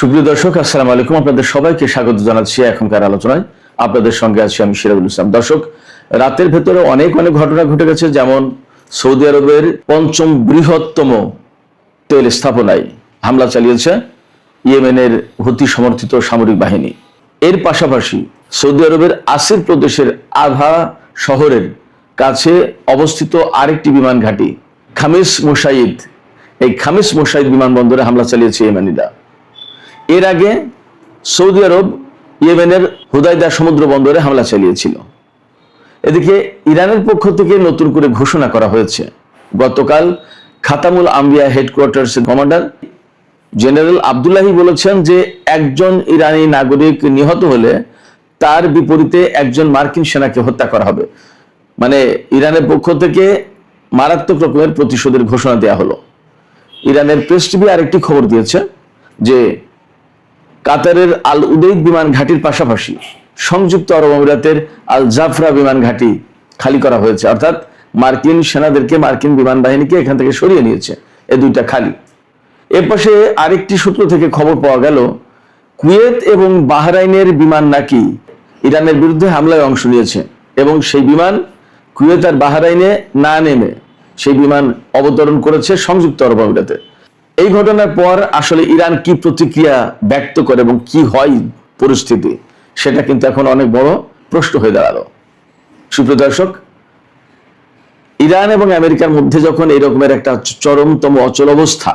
সুপ্রিয় দর্শক, আসসালামু আলাইকুম। আপনাদের সবাইকে স্বাগত জানাচ্ছি এখনকার আলোচনায়। আপনাদের সঙ্গে আছি আমি সিরাজুল ইসলাম। দর্শক, রাতের ভেতরে অনেক ঘটনা ঘটে গেছে। যেমন সৌদি আরবের পঞ্চম বৃহত্তম তেল স্থাপনায় হামলা চালিয়েছে ইয়েমেনের হুতি সমর্থিত সামরিক বাহিনী। এর পাশাপাশি সৌদি আরবের আসির প্রদেশের আভা শহরের কাছে অবস্থিত আরেকটি বিমান ঘাঁটি খামিস মুশাইদ, এই খামিস মুশাইদ বিমানবন্দরে হামলা চালিয়েছে ইয়েমেনিরা। এর আগে সৌদি আরব ইয়েমেনের হুদাইদা সমুদ্র বন্দরে হামলা চালিয়েছিল। এদিকে ইরানের পক্ষ থেকে নতুন করে ঘোষণা করা হয়েছে। গতকাল খাতামুল আম্বিয়া হেডকোয়ার্টার্সের কমান্ডার জেনারেল আবদুল্লাহি বলেছেন যে একজন ইরানি নাগরিক নিহত হলে তার বিপরীতে একজন মার্কিন সেনাকে হত্যা করা হবে। মানে ইরানের পক্ষ থেকে মারাত্মক রকমের প্রতিশোধের ঘোষণা দেওয়া হলো। ইরানের প্রেস টিভি আরেকটি খবর দিয়েছে যে কাতারের আল উদেইদ বিমান ঘাঁটির পাশাপাশি সংযুক্ত আরব আমিরাতের আল জাফরা বিমান ঘাঁটি খালি করা হয়েছে, অর্থাৎ মার্কিন সেনাদেরকে, মার্কিন বিমান বাহিনীকে এখান থেকে সরিয়ে নিয়েছে। এই দুইটা খালি। এর পাশে আরেকটি সূত্র থেকে খবর পাওয়া গেল কুয়েত এবং বাহরাইনের বিমান নাকি ইরানের বিরুদ্ধে হামলায় অংশ নিয়েছে এবং সেই বিমান কুয়েত আর বাহরাইনে না নেমে সেই বিমান অবতরণ করেছে সংযুক্ত আরব আমিরাতে। এই ঘটনার পর আসলে ইরান কি প্রতিক্রিয়া ব্যক্ত করে এবং কি হয় পরিস্থিতি, সেটা কিন্তু এখন অনেক বড় প্রশ্ন হয়ে দাঁড়ালো। সুপ্রিয় দর্শক, ইরান এবং আমেরিকার মধ্যে যখন এই রকমের একটা চরমতম অচল অবস্থা,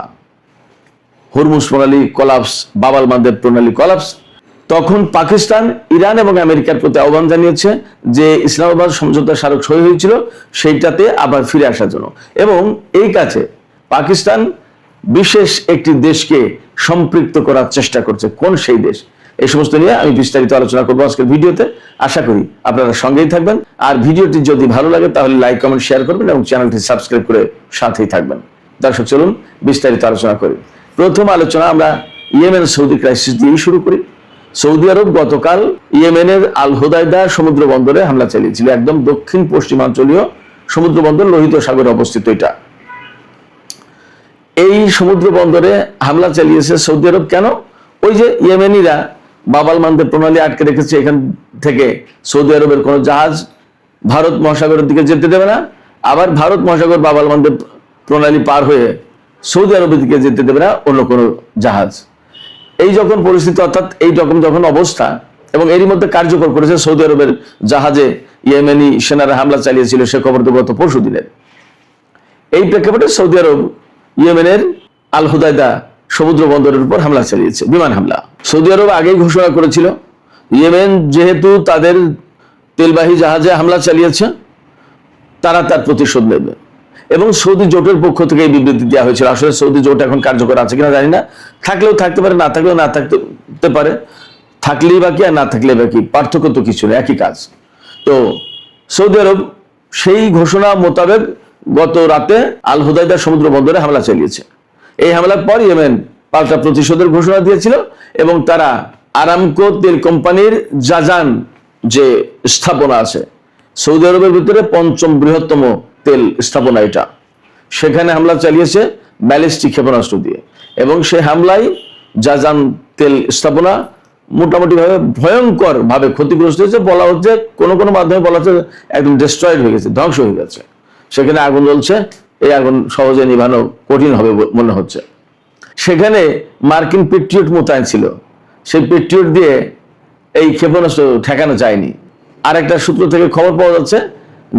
হরমুজ প্রণালী কলাপস, বাব আল মান্দেব প্রণালী কলাপস, তখন পাকিস্তান ইরান এবং আমেরিকার প্রতি আহ্বান জানিয়েছে যে ইসলামাবাদ সমঝোতা স্মারক সই হয়েছিল সেইটাতে আবার ফিরে আসার জন্য। এবং এই কাজে পাকিস্তান বিশেষ একটি দেশকে সম্পৃক্ত করার চেষ্টা করছে। কোন সেই দেশ, এই সমস্ত নিয়ে আমি বিস্তারিত আলোচনা করবো আজকের ভিডিওতে। আশা করি আপনারা সঙ্গেই থাকবেন। আর ভিডিওটি যদি ভালো লাগে তাহলে লাইক, কমেন্ট, শেয়ার করবেন এবং চ্যানেলটি সাবস্ক্রাইব করে সাথেই থাকবেন। দর্শক, চলুন বিস্তারিত আলোচনা করি। প্রথম আলোচনা আমরা ইয়েমেন সৌদি ক্রাইসিস দিয়েই শুরু করি। সৌদি আরব গতকাল ইয়েমেনের আল হুদাইদা সমুদ্র বন্দরে হামলা চালিয়েছিল। একদম দক্ষিণ পশ্চিমাঞ্চলীয় সমুদ্র বন্দর, লোহিত সাগরে অবস্থিত এটা। এই সমুদ্র বন্দরে হামলা চালিয়েছে সৌদি আরব। কেন? ওই যে ইয়েমেনিরা বাব আল মান্দেব প্রণালী আটকে রেখেছে, এখান থেকে সৌদি আরবের কোনো জাহাজ ভারত মহাসাগরের দিকে যেতে দেবে না, আবার ভারত মহাসাগর বাব আল মান্দেব প্রণালী পার হয়ে সৌদি আরবের দিকে যেতে দেবে না অন্য কোনো জাহাজ। এই যখন পরিস্থিতি, অর্থাৎ এই রকম যখন অবস্থা, এবং এরই মধ্যে কার্যকর করেছে সৌদি আরবের জাহাজে ইয়েমেনি সেনারা হামলা চালিয়েছিল, সে খবর তো গত পরশু দিনের। এই প্রেক্ষাপটে সৌদি আরব ইয়েমেনের আল হুদাইদা সমুদ্র বন্দরের উপর হামলা চালিয়েছে, বিমান হামলা। সৌদি আরব আগেই ঘোষণা করেছিল ইয়েমেন যেহেতু তাদের তেলবাহী জাহাজে হামলা চালিয়েছে, তারা তার প্রতিশোধ নেবে। এবং সৌদি জোটের পক্ষ থেকে এই বিবৃতি দেওয়া হয়েছিল। আসলে সৌদি জোট এখন কার্যকর আছে কিনা জানি না, থাকলেও থাকতে পারে, না থাকলেও না থাকতে পারে। থাকলেই বাকি আর না থাকলে বাকি, পার্থক্য তো কিছু নেই, একই কাজ। তো সৌদি আরব সেই ঘোষণা মোতাবেক গত রাতে আল হুদাইদা সমুদ্র বন্দরে হামলা চালিয়েছে। এই হামলার পর ইয়েমেন পাল্টা প্রতিশোধের ঘোষণা দিয়েছিল এবং তারা আরামকো তেল কোম্পানির জাজান যে স্থাপনা আছে সৌদি আরবের ভিতরে পঞ্চম বৃহত্তম তেল স্থাপনা এটা, সেখানে হামলা চালিয়েছে ব্যালিস্টিক ক্ষেপণাস্ত্র দিয়ে। এবং সেই হামলায় জাজান তেল স্থাপনা মোটামুটি ভাবে ভয়ঙ্কর ভাবে ক্ষতিগ্রস্ত হয়েছে। বলা হচ্ছে, কোনো কোনো মাধ্যমে বলা হচ্ছে একদম ডিস্ট্রয়েড হয়ে গেছে, ধ্বংস হয়ে গেছে। সেখানে আগুন জ্বলছে, এই আগুন সহজে নিভানো কঠিন হবে মনে হচ্ছে। সেখানে মার্কিন পেট্রিয়ট মোতায়েন ছিল, সেই পেট্রিয়ট দিয়ে এই ক্ষেপণাস্ত্র ঠেকানো যায়নি। আর একটা সূত্র থেকে খবর পাওয়া যাচ্ছে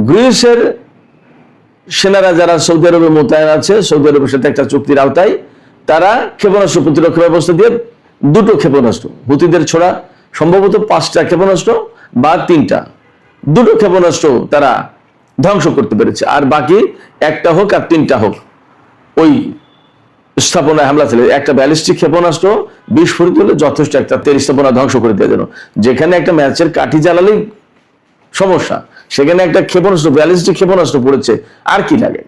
গ্রিসের সেনারা যারা সৌদি আরবে মোতায়েন আছে, সৌদি আরবের সাথে একটা চুক্তির আওতায় তারা ক্ষেপণাস্ত্র প্রতিরক্ষা ব্যবস্থা দিয়ে দুটো ক্ষেপণাস্ত্র, হুতিদের ছোড়া সম্ভবত 5টা ক্ষেপণাস্ত্র বা 3টা, দুটো ক্ষেপণাস্ত্র তারা ধ্বংস করতে পেরেছে। আর বাকি 1টা হোক আর 3টা হোক ওই স্থাপনায় হামলা ছিল। একটা ব্যালিস্টিক ক্ষেপণাস্ত্র বিস্ফোরিত হলে যথেষ্ট একটা তেল স্থাপনা ধ্বংস করে দেওয়ার জন্য। যেখানে একটা ম্যাচের কাঠি জ্বালালেই সমস্যা, সেখানে একটা ক্ষেপণাস্ত্র, ব্যালিস্টিক ক্ষেপণাস্ত্র পড়েছে, আর কি লাগে।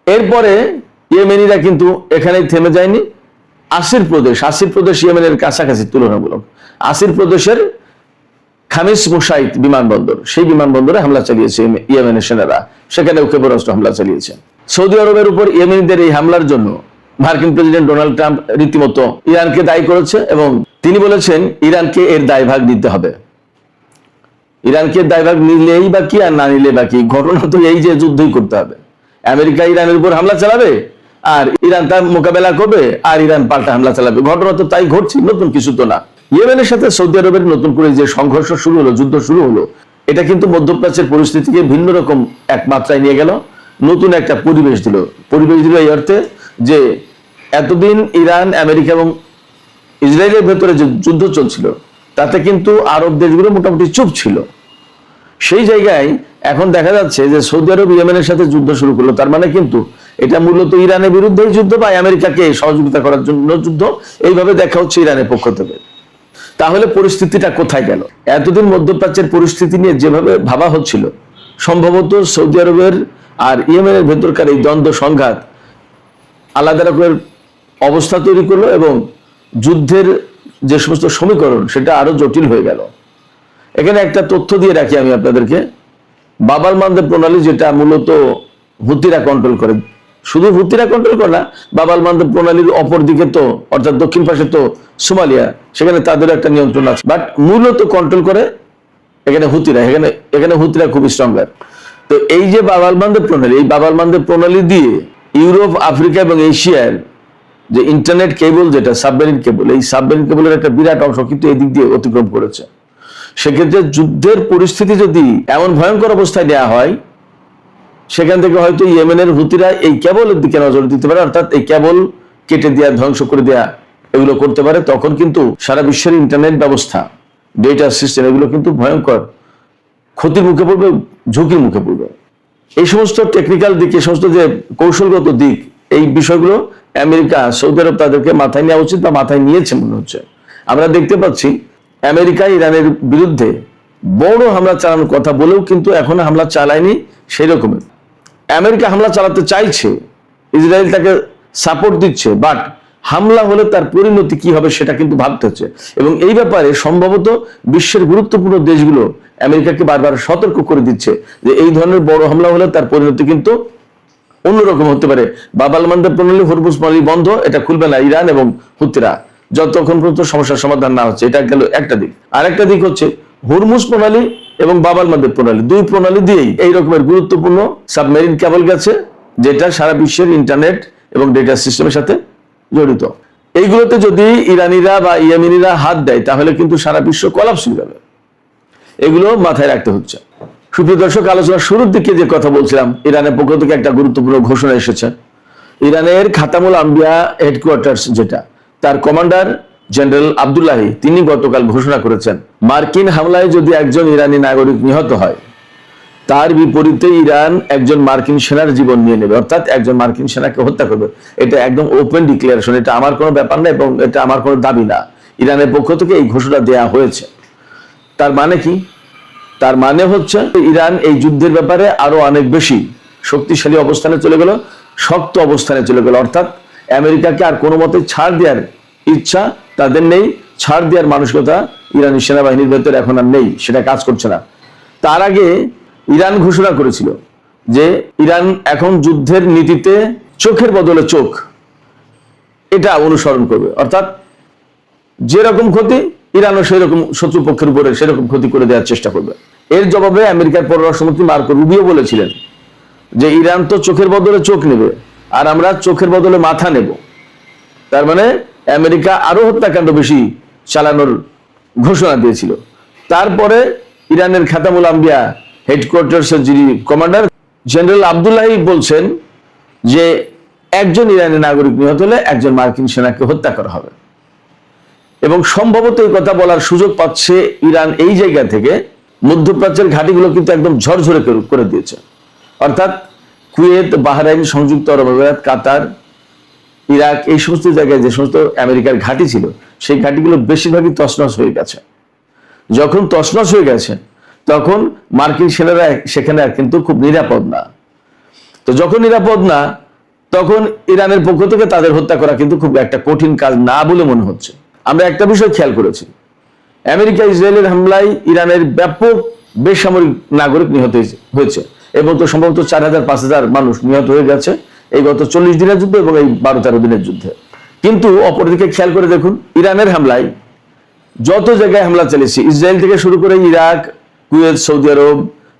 এরপরে ইয়েমেনিরা কিন্তু এখানেই থেমে যায়নি। আসির প্রদেশ ইয়েমেনের কাছাকাছি তুলনামূলক। আসির প্রদেশের খামিস মুশাইদ বিমানবন্দর, সেই বিমানবন্দরে হামলা চালিয়েছে ইয়েমেনের সেনারা, সেখানেও ক্ষেপণাস্ত্র হামলা চালিয়েছে। সৌদি আরবের উপর ইয়েমেনিদের এই হামলার জন্য মার্কিন প্রেসিডেন্ট ডোনাল্ড ট্রাম্প রীতিমতো ইরানকে দায়ী করেছে এবং তিনি বলেছেন ইরানকে এর দায়ভাগ নিতে হবে। ইরানকে দায়ভাগ নিলেই বা কি আর না নিলে বা কি, ঘটনা তো এই যে যুদ্ধই করতে হবে। আমেরিকা ইরানের উপর হামলা চালাবে আর ইরান তার মোকাবেলা করবে আর ইরান পাল্টা হামলা চালাবে, ঘটনা তো তাই ঘটছে, নতুন কিছু তো না। ইয়েমেনের সাথে সৌদি আরবের নতুন করে যে সংঘর্ষ শুরু হলো, যুদ্ধ শুরু হলো, এটা কিন্তু মধ্যপ্রাচ্যের পরিস্থিতিকে ভিন্ন রকম এক মাত্রায় নিয়ে গেল, নতুন একটা পরিবেশ দিল। পরিবেশ দিল এই অর্থে যে এতদিন ইরান, আমেরিকা এবং ইসরায়েলের ভেতরে যে যুদ্ধ চলছিল তাতে কিন্তু আরব দেশগুলো মোটামুটি চুপ ছিল। সেই জায়গায় এখন দেখা যাচ্ছে যে সৌদি আরব ইয়েমেনের সাথে যুদ্ধ শুরু করলো, তার মানে কিন্তু এটা মূলত ইরানের বিরুদ্ধেই যুদ্ধ বা আমেরিকাকে সহযোগিতা করার জন্য যুদ্ধ, এইভাবে দেখা হচ্ছে ইরানের পক্ষ থেকে। তাহলে পরিস্থিতিটা কোথায় গেল? এতদিন মধ্যপ্রাচ্যের পরিস্থিতি নিয়ে যেভাবে ভাবা হচ্ছিল, সম্ভবত সৌদি আরবের আর ইয়েমেনের ভেতরকার এই দ্বন্দ্ব সংঘাত আলাদা রকমের অবস্থা তৈরি করলো এবং যুদ্ধের যে সমস্ত সমীকরণ সেটা আরো জটিল হয়ে গেল। এখানে একটা তথ্য দিয়ে রাখি আমি আপনাদেরকে, বাব আল মানদেব প্রণালী, যেটা মূলত হুতিরা কন্ট্রোল করে, শুধু হুতিরা কন্ট্রোল করে না, বাব আল মানদেব প্রণালীর অপর দিকে তো অর্থাৎ দক্ষিণ পাশে তো সোমালিয়া, সেখানে তাদের একটা নিয়ন্ত্রণ আছে, বাট মূলত কন্ট্রোল করে এখানে হুতিরা। এখানে হুতিরা খুব স্ট্রঙ্গার। তো এই যে বাব আল মানদেব প্রণালী, এই বাব আল মানদেব প্রণালী দিয়ে ইউরোপ, আফ্রিকা এবং এশিয়ার যে ইন্টারনেট কেবল, যেটা সাবমেরিন কেবল, এই সাবমেরিন কেবলের একটা বিরাট অংশ কিন্তু এই দিক দিয়ে অতিক্রম করেছে। সেক্ষেত্রে যুদ্ধের পরিস্থিতি যদি এমন ভয়ঙ্কর অবস্থায় নেওয়া হয়, সেখান থেকে হয়তো ইয়েমেনের হুতিরা এই কেবলের দিকে নজর দিতে পারে, অর্থাৎ এই কেবল কেটে দেওয়া, ধ্বংস করে দেওয়া, এগুলো করতে পারে। তখন কিন্তু সারা বিশ্বের ইন্টারনেট ব্যবস্থা, ডেটা সিস্টেম, এগুলো কিন্তু ভয়ঙ্কর ক্ষতির মুখে পড়বে, ঝুঁকির মুখে পড়বে। এই সমস্ত টেকনিক্যাল দিক, এই সমস্ত যে কৌশলগত দিক, এই বিষয়গুলো আমেরিকা, সৌদি আরব তাদেরকে মাথায় নেওয়া উচিত বা মাথায় নিয়েছে মনে হচ্ছে। আমরা দেখতে পাচ্ছি আমেরিকা ইরানের বিরুদ্ধে বড় হামলা চালানোর কথা বলেও কিন্তু এখনো হামলা চালায়নি সেই রকমের। আমেরিকা হামলা চালাতে চাইছে, ইসরায়েল তাকে সাপোর্ট দিচ্ছে, বাট হামলা হলে তার পরিণতি কি হবে সেটা কিন্তু ভাবতে হচ্ছে। এবং এই ব্যাপারে সম্ভবত বিশ্বের গুরুত্বপূর্ণ দেশগুলো আমেরিকাকে বারবার সতর্ক করে দিচ্ছে যে এই ধরনের বড় হামলা হলে তার পরিণতি কিন্তু অন্যরকম হতে পারে। বাব আল মানদেব প্রণালী, হরমুজ প্রণালী বন্ধ, এটা খুলবে না ইরান এবং হুতিরা যতক্ষণ পর্যন্ত সমস্যার সমাধান না হচ্ছে। এটা গেল একটা দিক। আরেকটা দিক হচ্ছে হরমুজ প্রণালী এবং বাব আল মানদেব প্রণালী, দুই প্রণালী দিয়েই এই রকমের গুরুত্বপূর্ণ সাবমেরিন কেবল গেছে, যেটা সারা বিশ্বের ইন্টারনেট এবং ডেটা সিস্টেমের সাথে জড়িত। এইগুলোতে যদি ইরানিরা বা ইয়েমেনিরা হাত দেয় তাহলে কিন্তু সারা বিশ্ব কলাপস হয়ে যাবে। এগুলো মাথায় রাখতে হচ্ছে। সুপ্রিয় দর্শক, আলোচনার শুরুর দিকে যে কথা বলছিলাম, ইরানের পক্ষ থেকে একটা গুরুত্বপূর্ণ ঘোষণা এসেছে। ইরানের খাতামুল আম্বিয়া হেডকোয়ার্টার্স, যেটা তার কমান্ডার জেনারেল আব্দুল্লাহি, তিনি গতকাল ঘোষণা করেছেন মার্কিন হামলায় যদি একজন ইরানি নাগরিক নিহত হয়, তার বিপরীতে ইরান একজন মার্কিন সেনার জীবন নিয়ে নেবে, অর্থাৎ একজন মার্কিন সেনাকে হত্যা করবে। এটা একদম ওপেন ডিক্লারেশন, এটা আমার কোনো ব্যাপার না এবং এটা আমার কোনো দাবি না। ইরানের পক্ষ থেকে এই ঘোষণা দেয়া হয়েছে। তার মানে কি? তার মানে হচ্ছে ইরান এই যুদ্ধের ব্যাপারে আরো অনেক বেশি শক্তিশালী অবস্থানে চলে গেল, শক্ত অবস্থানে চলে গেল। অর্থাৎ আমেরিকাকে আর কোনো মতে ছাড় দেওয়ার ইচ্ছা তাদের নেই, ছাড় দেওয়ার মানসিকতা ইরানি সেনাবাহিনীর ভেতরে এখন আর নেই, সেটা কাজ করছে না। তার আগে ইরান ঘোষণা করেছিল যে ইরান এখন যুদ্ধের নীতিতে চোখের বদলে চোখ এটা অনুসরণ করবে, অর্থাৎ যেরকম ক্ষতি ইরানও সেই রকম শত্রুপক্ষের উপরে সেরকম ক্ষতি করে দেওয়ার চেষ্টা করবে। এর জবাবে আমেরিকার পররাষ্ট্রমন্ত্রী মার্কো রুবিও বলেছিলেন যে ইরান তো চোখের বদলে চোখ নেবে আর আমরা চোখের বদলে মাথা নেব। তার মানে আমেরিকা আরো হত্যাকাণ্ড বেশি চালানোর ঘোষণা দিয়েছিল। তারপরে ইরানের খাতামুল আম্বিয়া হেডকোয়ার্টার্সের যিনি কমান্ডার জেনারেল আব্দুল্লাহি বলছেন যে একজন ইরানি নাগরিক নিহত হলে একজন মার্কিন সেনাকে হত্যা করা হবে। এবং সম্ভবত এই কথা বলার সুযোগ পাচ্ছে ইরান এই জায়গা থেকে মধ্যপ্রাচ্যের ঘাঁটিগুলো কিন্তু একদম ঝরঝরে করে দিয়েছে। অর্থাৎ কুয়েত, বাহরাইন, সংযুক্ত আরব আমিরাত, কাতার, ইরাক, এই সমস্ত জায়গায় যে সমস্ত আমেরিকার ঘাঁটি ছিল সেই ঘাঁটিগুলো বেশিরভাগই তছনছ হয়ে গেছে। যখন তছনছ হয়ে গেছে তখন মার্কিন সেনারা সেখানে কিন্তু খুব নিরাপদ না। তো যখন নিরাপদ না, তখন ইরানের পক্ষ থেকে তাদের হত্যা করা কিন্তু খুব একটা কঠিন কাজ না বলে মনে হচ্ছে। আমরা একটা বিষয় খেয়াল করেছি, আমেরিকা ইসরায়েলের হামলায় ইরানের ব্যাপক বেসামরিক নাগরিক নিহত হয়েছে এবং তো সম্ভবত 4000-5000 মানুষ নিহত হয়ে গেছে এই গত 40 দিনের যুদ্ধ এবং এই 12-13 দিনের যুদ্ধে। কিন্তু অপরদিকে খেয়াল করে দেখুন, ইরানের হামলায় যত জায়গায় হামলা চালিয়েছে, ইসরায়েল থেকে শুরু করে ইরাক, কুয়েত, সৌদি আরব,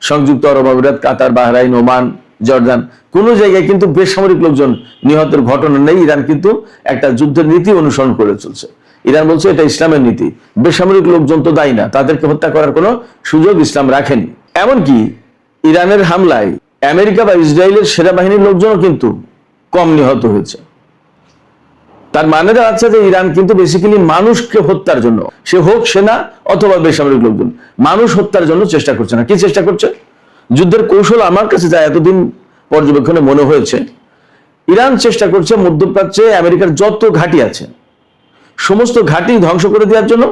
সংযুক্ত আরব আমিরাত, কাতার, বাহরাইন, ওমান, জর্দান, কোনো জায়গায় কিন্তু বেসামরিক লোকজন নিহতের ঘটনা নেই। ইরান কিন্তু একটা যুদ্ধের নীতি অনুসরণ করে চলছে। ইরান বলছে এটা ইসলামের নীতি, বেসামরিক লোকজন তো দায়ী না, তাদেরকে হত্যা করার কোনো সুযোগ ইসলাম রাখেনি। এমনকি ইরানের হামলায় আমেরিকা বা ইসরায়েলের সেনাবাহিনীর লোকজনও কিন্তু কম নিহত হয়েছে। তার মানে দাঁড়াচ্ছে যে ইরান কিন্তু বেসিক্যালি মানুষকে হত্যার জন্য, সে হোক সেনা অথবা বেসামরিক লোকজন, মানুষ হত্যার জন্য চেষ্টা করছে না। কি চেষ্টা করছে? যুদ্ধের কৌশল আমার কাছে যা এতদিন পর্যবেক্ষণে মনে হয়েছে, ইরান চেষ্টা করছে মধ্যপ্রাচ্যে আমেরিকার যত ঘাঁটি আছে সমস্ত ঘাঁটি ধ্বংস করে দেওয়ার জন্য,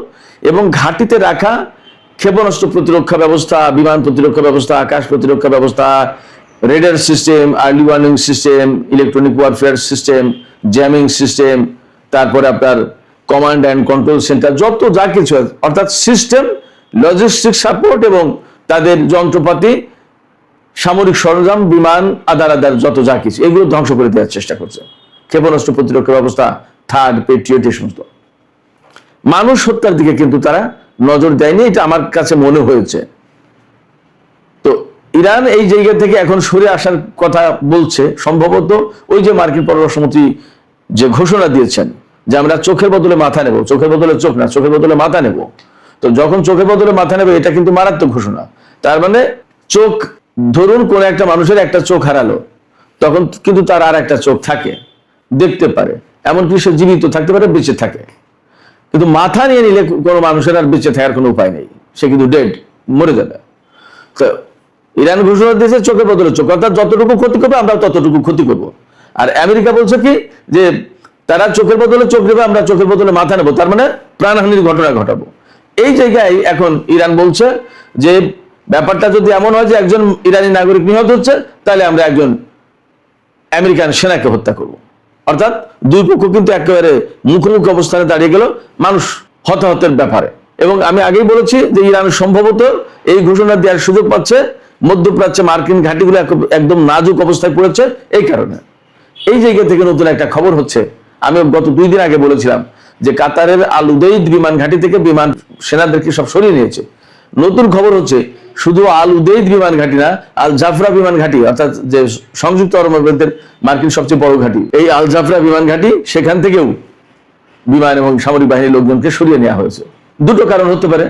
এবং ঘাঁটিতে রাখা ক্ষেপণাস্ত্র প্রতিরক্ষা ব্যবস্থা, বিমান প্রতিরক্ষা ব্যবস্থা, আকাশ প্রতিরক্ষা ব্যবস্থা, radar system, early warning system, electronic warfare system, jamming system, তারপরে আপনার কমান্ড অ্যান্ড কন্ট্রোল সেন্টার, যত যা কিছু আছে, অর্থাৎ সিস্টেম, লজিস্টিক সাপোর্ট এবং তাদের যন্ত্রপাতি, সামরিক সরঞ্জাম, বিমান, আদার যত যা কিছু, এগুলো ধ্বংস করে দেওয়ার চেষ্টা করছে। ক্ষেপণাস্ত্র প্রতিরক্ষা ব্যবস্থা, থার্ড, পেট্রিয়ট, এই সমস্ত। মানুষ হত্যার দিকে কিন্তু তারা নজর দেয়নি, এটা আমার কাছে মনে হয়েছে। তো ইরান এই জায়গা থেকে এখন সরে আসার কথা বলছে, সম্ভবত ওই যে মার্কিন পররাষ্ট্রমন্ত্রী যে ঘোষণা দিয়েছেন যে আমরা চোখের বদলে মাথা নেব, চোখের বদলে চোখ না, চোখের বদলে মাথা নেব। তো যখন চোখের বদলে মাথা নেবে, এটা কিন্তু মারাত্মক ঘোষণা। তার মানে চোখ, ধরুন কোন একটা মানুষের একটা চোখ হারালো, তখন কিন্তু তার আর একটা চোখ থাকে, দেখতে পারে, এমনকি সে জীবিত থাকতে পারে, বেঁচে থাকে। কিন্তু মাথা নিয়ে নিলে কোনো মানুষের আর বেঁচে থাকার কোনো উপায় নেই, সে কিন্তু ডেড, মরে যাবে। তো ইরান ঘোষণা দিয়েছে চোখের বদলে চোখ, অর্থাৎ যতটুকু ক্ষতি করবে আমরা ততটুকু ক্ষতি করব। আর আমেরিকা বলছে কি, যে তারা চোখের বদলে চোখ নেবে, আমরা চোখের বদলে মাথা নেব, তার মানে প্রাণহানির ঘটনা ঘটাবো। এই জায়গায় এখন ইরান বলছে যে ব্যাপারটা যদি এমন হয় যে একজন ইরানি নাগরিক নিহত হচ্ছে, তাহলে আমরা একজন আমেরিকান সেনাকে হত্যা করব। অর্থাৎ দুই পক্ষ কিন্তু একেবারে মুখোমুখি অবস্থানে দাঁড়িয়ে গেল মানুষ হতাহতের ব্যাপারে। এবং আমি আগেই বলেছি যে ইরান সম্ভবত এই ঘোষণা দেওয়ার সুযোগ পাচ্ছে, মধ্যপ্রাচ্যে মার্কিন ঘাঁটিগুলো একদম নাজুক অবস্থায় পড়েছে। এই কারণে এই জায়গা থেকে নতুন একটা খবর হচ্ছে, আমি গত 2 দিন আগে বলেছিলাম যে কাতারের আল উদেইদ বিমান ঘাঁটি থেকে বিমান সেনাদেরকে সব সরিয়ে নিয়েছে। নতুন খবর হচ্ছে শুধু আল উদেইদ বিমান ঘাঁটি না, আল জাফরা বিমান ঘাঁটি, অর্থাৎ যে সংযুক্ত আরব আমিরাতের মার্কিন সবচেয়ে বড় ঘাঁটি, এই আল জাফরা বিমান ঘাঁটি, সেখান থেকেও বিমান এবং সামরিক বাহিনীর লোকজনকে সরিয়ে নেওয়া হয়েছে। দুটো কারণ হতে পারে।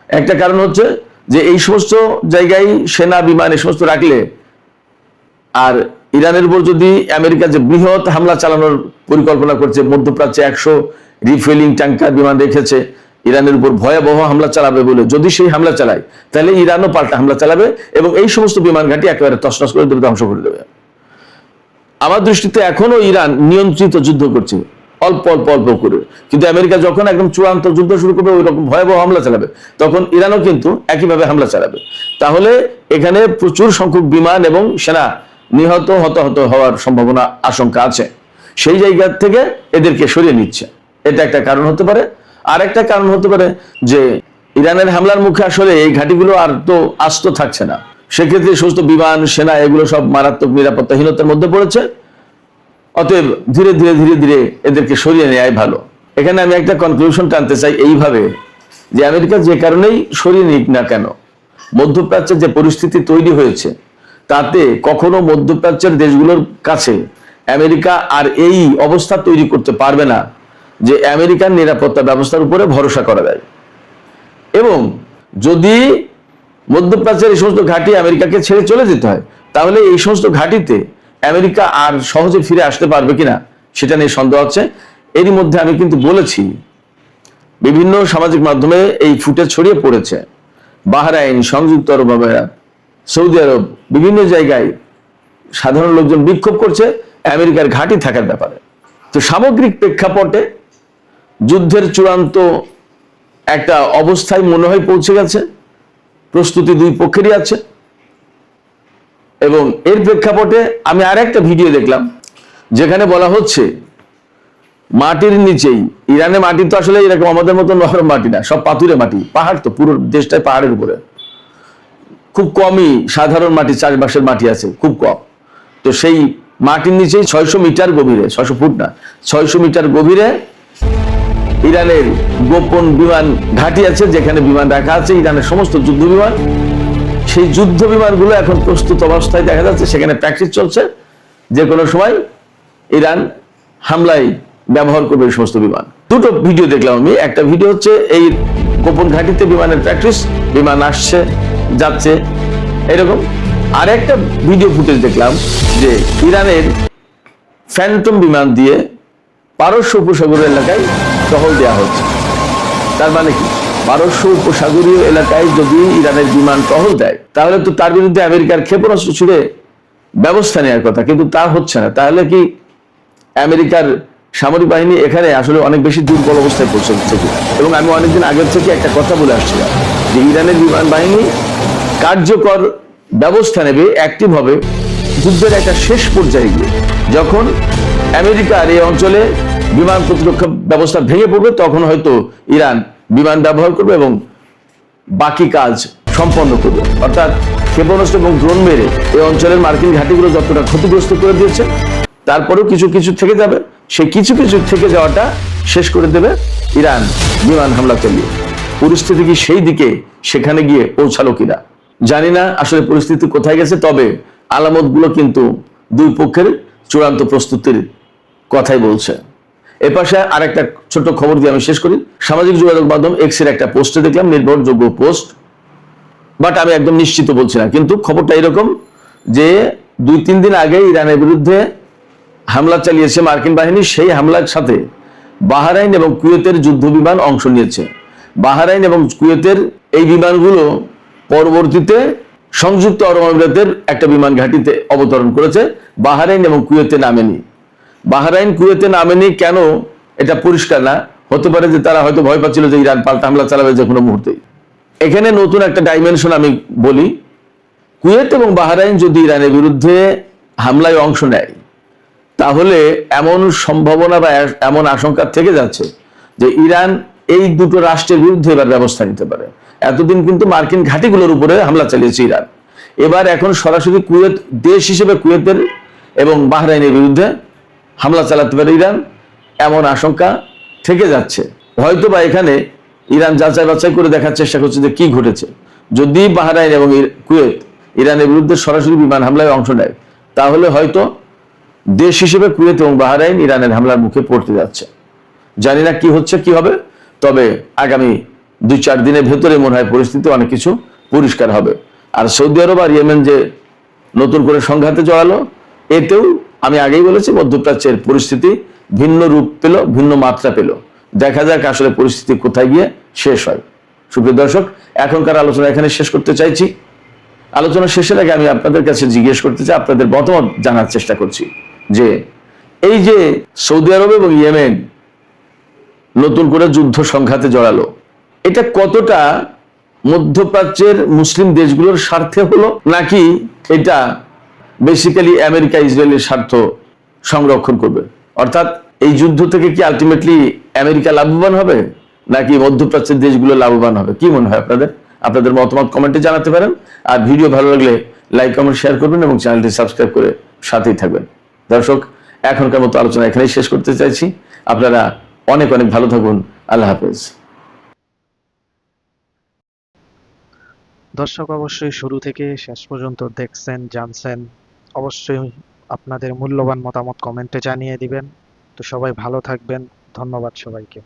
একটা কারণ হচ্ছে যে এই সমস্ত জায়গায় সেনা, বিমান, এই সমস্ত রাখলে, আর ইরানের উপর যদি আমেরিকা যে বৃহৎ হামলা চালানোর পরিকল্পনা করছে, মধ্যপ্রাচ্যে 100 রিফুয়েলিং ট্যাঙ্কার বিমান রেখেছে ইরানের উপর ভয়াবহ হামলা চালাবে বলে, যদি সেই হামলা চালায় তাহলে ইরানও পাল্টা হামলা চালাবে এবং এই সমস্ত বিমান ঘাঁটি একেবারে তছনছ করে দেবে, ধ্বংস করে দেবে। আমার দৃষ্টিতে এখনো ইরান নিয়ন্ত্রিত যুদ্ধ করছে, অল্প অল্প অল্প করে। কিন্তু আমেরিকা যখন একদম চূড়ান্ত যুদ্ধ শুরু করবে, ওই রকম ভয়াবহ হামলা চালাবে, তখন ইরানও কিন্তু একইভাবে হামলা চালাবে। তাহলে এখানে প্রচুর সংখ্যক বিমান এবং সেনা নিহত, হতাহত হওয়ার সম্ভাবনা, আশঙ্কা আছে। সেই জায়গা থেকে এদেরকে সরিয়ে নিচ্ছে, এটা একটা কারণ হতে পারে। আর একটা কারণ হতে পারে যে ইরানের হামলার মুখে আসলে এই ঘাঁটিগুলো আর তো আস্ত থাকছে না, সেক্ষেত্রে সমস্ত বিমান, সেনা, এগুলো সব মারাত্মক নিরাপত্তাহীনতার মধ্যে পড়েছে। অতএব ধীরে ধীরে ধীরে ধীরে এদেরকে সরিয়ে নেওয়াই ভালো। এখানে আমি একটা কনক্লুশন টানতে চাই এইভাবে, যে আমেরিকা যে কারণেই সরিয়ে নিক না কেন, মধ্যপ্রাচ্যের যে পরিস্থিতি তৈরি হয়েছে, তাতে কখনো মধ্যপ্রাচ্যের দেশগুলোর কাছে আমেরিকা আর এই অবস্থা তৈরি করতে পারবে না যে আমেরিকার নিরাপত্তা ব্যবস্থার উপরে ভরসা করা যায়। এবং যদি মধ্যপ্রাচ্যের এই সমস্ত ঘাঁটি আমেরিকাকে ছেড়ে চলে যেতে হয়, তাহলে এই সমস্ত ঘাঁটিতে আমেরিকা আর সহজে ফিরে আসতে পারবে কিনা সেটা নিয়ে সন্দেহ আছে। এরই মধ্যে আমি কিন্তু বলেছি, বিভিন্ন সামাজিক মাধ্যমে এই ফুটেজ ছড়িয়ে পড়েছে, বাহরাইন, সংযুক্ত আরব আমিরাত, সৌদি আরব, বিভিন্ন জায়গায় সাধারণ লোকজন বিক্ষোভ করছে আমেরিকার ঘাঁটি থাকার ব্যাপারে। তো সামগ্রিক প্রেক্ষাপটে যুদ্ধের চূড়ান্ত একটা অবস্থায় মনে হয় পৌঁছে গেছে, প্রস্তুতি দুই পক্ষেরই আছে। এবং এর প্রেক্ষাপটে আমি আর একটা ভিডিও দেখলাম, যেখানে বলা হচ্ছে মাটির নিচেই, ইরানে মাটি তো আসলে এরকম আমাদের মতো নরম মাটি না, সব পাথুরে মাটি, পাহাড় তো, পুরো দেশটাই পাহাড়ের উপরে, খুব কমই সাধারণ মাটি, চাষবাসের মাটি আছে খুব কম। তো সেই মাটির নিচেই 600 মিটার গভীরে, 600 ফুট না, 600 মিটার গভীরে ইরানের গোপন বিমান ঘাঁটি আছে, যেখানে বিমান রাখা আছে ইরানের সমস্ত যুদ্ধ বিমান। সেই যুদ্ধ বিমানগুলো এখন প্রস্তুত অবস্থায় দেখা যাচ্ছে, সেখানে প্র্যাকটিস চলছে। যে কোনো সময় ইরান হামলায় ব্যবহার করবে এই সমস্ত বিমান। দুটো ভিডিও দেখলাম আমি। একটা ভিডিও হচ্ছে এই গোপন ঘাঁটিতে বিমানের প্র্যাকটিস, বিমান আসছে যাচ্ছে এরকম। আর একটা ভিডিও ফুটেজ দেখলাম যে ইরানের ফ্যান্টম বিমান দিয়ে পারস্য উপসাগর এলাকায় টহল দেওয়া হচ্ছে। তার মানে কি, পারস্য উপসাগরীয় এলাকায় যদি ইরানের বিমান টহল দেয়, তাহলে তো তার বিরুদ্ধে আমেরিকার ক্ষেপণাস্ত্র ছুড়ে ব্যবস্থা নেওয়ার কথা, কিন্তু তা হচ্ছে না। তাহলে কি আমেরিকার সামরিক বাহিনী এখানে আসলে অনেক বেশি দুর্বল অবস্থায় পৌঁছচ্ছে। এবং আমি অনেকদিন আগের থেকে একটা কথা বলে আসছিলাম যে ইরানের বিমান বাহিনী কার্যকর ব্যবস্থা নেবে অ্যাক্টিভ হবে যুদ্ধের একটা শেষ পর্যায়ে গিয়ে, যখন আমেরিকার এই অঞ্চলে বিমান প্রতিরক্ষা ব্যবস্থা ভেঙে পড়বে, তখন হয়তো ইরান বিমান ব্যবহার করবে এবং বাকি কাজ সম্পন্ন করবে। অর্থাৎ ক্ষেপণাস্ত্র এবং ড্রোন মেরে এই অঞ্চলের মার্কিন ঘাঁটিগুলো যতটা ক্ষতিগ্রস্ত করে দিয়েছে, তারপরেও কিছু কিছু থেকে যাবে। সেই কিছু কিছু থেকে যাওয়াটা শেষ করে দেবে ইরান বিমান হামলা চালিয়ে। পরিস্থিতি কি সেই দিকে সেখানে গিয়ে পৌঁছালো কিনা জানি না, আসলে পরিস্থিতি কোথায় গেছে। তবে আলামতগুলো কিন্তু দুই পক্ষের চূড়ান্ত প্রস্তুতির কথাই বলছে। এ পাশে আরেকটা ছোট খবর দিয়ে আমি শেষ করি। সামাজিক যোগাযোগ মাধ্যম এক্স এর একটা পোস্টে দেখলাম, নির্ভরযোগ্য পোস্ট, বাট আমি একদম নিশ্চিত বলছি না, কিন্তু খবরটা এরকম যে 2-3 দিন আগে ইরানের বিরুদ্ধে হামলা চালিয়েছে মার্কিন বাহিনী। সেই হামলার সাথে বাহরাইন এবং কুয়েতের যুদ্ধ বিমান অংশ নিয়েছে। বাহরাইন এবং কুয়েতের এই বিমানগুলো পরবর্তীতে সংযুক্ত আরব আমিরাতের একটা বিমান ঘাঁটিতে অবতরণ করেছে। বাহরাইন এবং কুয়েতে নামেনি। বাহরাইন কুয়েতে নামেনি কেন এটা পরিষ্কার না। হতে পারে যে তারা হয়তো ভয় পাচ্ছিল যে ইরান পাল্টা হামলা চালাবে যে কোনো মুহূর্তেই। এখানে নতুন একটা ডাইমেনশন আমি বলি, কুয়েত এবং বাহরাইন যদি ইরানের বিরুদ্ধে হামলায় অংশ নেয়, তাহলে এমন সম্ভাবনা বা এমন আশঙ্কা থেকে যাচ্ছে যে ইরান এই দুটো রাষ্ট্রের বিরুদ্ধে এবার ব্যবস্থা নিতে পারে। এতদিন কিন্তু মার্কিন ঘাঁটিগুলোর উপরে হামলা চালিয়েছে ইরান, এবার এখন সরাসরি কুয়েত দেশ হিসেবে কুয়েতের এবং বাহরাইনের বিরুদ্ধে হামলা চালাতে পারে ইরান, এমন আশঙ্কা থেকে যাচ্ছে। হয়তো বা এখানে ইরান যাচাই বাছাই করে দেখার চেষ্টা করছে যে কি ঘটেছে। যদি বাহরাইন এবং কুয়েত ইরানের বিরুদ্ধে সরাসরি বিমান হামলায় অংশ নেয়, তাহলে হয়তো দেশ হিসেবে কুয়েত এবং বাহরাইন ইরানের হামলার মুখে পড়তে যাচ্ছে। জানি না কি হচ্ছে কি হবে, তবে আগামী 2-4 দিনের ভেতরে মনে হয় পরিস্থিতি অনেক কিছু পরিষ্কার হবে। আর সৌদি আরব আর ইয়েমেন যে নতুন করে সংঘাতে জড়ালো, এতেও আমি আগেই বলেছি মধ্যপ্রাচ্যের পরিস্থিতি ভিন্ন রূপ পেল, ভিন্ন মাত্রা পেল। দেখা যাক আসলে পরিস্থিতি কোথায় গিয়ে শেষ হয়। সুপ্রিয় দর্শক, এখনকার আলোচনা এখানে শেষ করতে চাইছি। আলোচনা শেষের আগে আমি আপনাদের কাছে জিজ্ঞেস করতে চাই, আপনাদের মতামত জানার চেষ্টা করছি যে এই যে সৌদি আরব এবং ইয়েমেন নতুন করে যুদ্ধ সংঘাতে জড়ালো, এটা কতটা মধ্যপ্রাচ্যের মুসলিম দেশগুলোর স্বার্থে হলো, নাকি এটা বেসিক্যালি আমেরিকা ইসরায়েলের স্বার্থ সংরক্ষণ করবে? অর্থাৎ এই যুদ্ধ থেকে কি আলটিমেটলি আমেরিকা লাভবান হবে, নাকি মধ্যপ্রাচ্যের দেশগুলো লাভবান হবে? কি মনে হয় আপনাদের? আপনাদের মতামত কমেন্টে জানাতে পারেন। আর ভিডিও ভালো লাগলে লাইক কমেন্ট শেয়ার করবেন এবং চ্যানেলটি সাবস্ক্রাইব করে সাথেই থাকবেন। দর্শক, এখনকার মতো আলোচনা এখানেই শেষ করতে চাইছি। আপনারা অনেক অনেক ভালো থাকুন। আল্লাহ হাফেজ। দর্শক, অবশ্যই শুরু থেকে শেষ পর্যন্ত দেখছেন, জানছেন। অবশ্যই আপনাদের মূল্যবান মতামত কমেন্টে জানিয়ে দিবেন। তো সবাই ভালো থাকবেন। ধন্যবাদ সবাইকে।